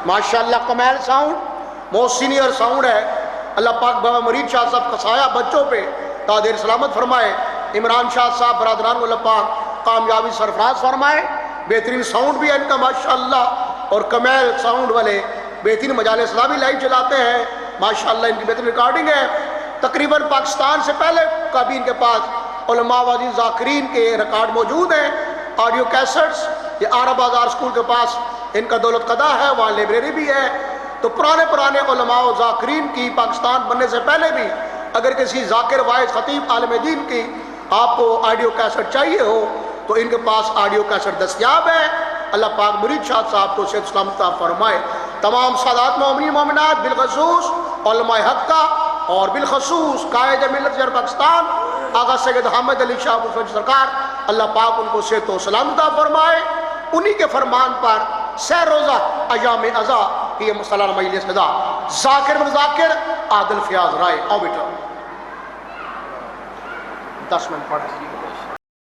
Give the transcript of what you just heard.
ماشاءاللہ Kumail sound most senior sound ہے. اللہ پاک بابا مرید شاہ صاحب کا سایہ بچوں پہ تا دیر سلامت فرمائے. عمران شاہ صاحب برادران کو اللہ پاک کامیابی سرفراز فرمائے. بہترین ساؤنڈ بھی ہے ان کا ماشاءاللہ, اور کمیل ساؤنڈ والے بہترین مجالس اسلامی لائیو چلاتے ہیں ماشاءاللہ. ان کی بہترین ریکارڈنگ ہے. تقریباً پاکستان سے پہلے کا بھی ان کے پاس علماء و عزیز ذاکرین کے ریکارڈ موجود ہیں, آڈیو کیسٹس. یہ آرا بازار اسکول کے پاس ان کا دولت قدہ ہے, وہاں لائبریری بھی ہے. تو پرانے علماء و ذاکرین کی پاکستان بننے سے پہلے بھی اگر کسی ذاکر واعظ خطیب عالم دین کی آپ کو آڈیو کیسٹ چاہیے ہو تو ان کے پاس آڈیو کیسٹ دستیاب ہے. اللہ پاک مرید شاہ صاحب کو صحت سلامت عطا فرمائے. تمام سادات مومنین مومنات بالخصوص علماء حق کا اور بالخصوص قائد ملت شہر پاکستان آغا سید حامد علی شاہ مفتی سرکار, اللہ پاک ان کو صحت و سلامت عطا فرمائے. انہی کے فرمان پر سہ روزہ ایام ازا کی یہ سالانہ مجلس خدا ذاکر بن ذاکر عادل فیاض رائے. آؤ بیٹا 10 منٹ پڑھ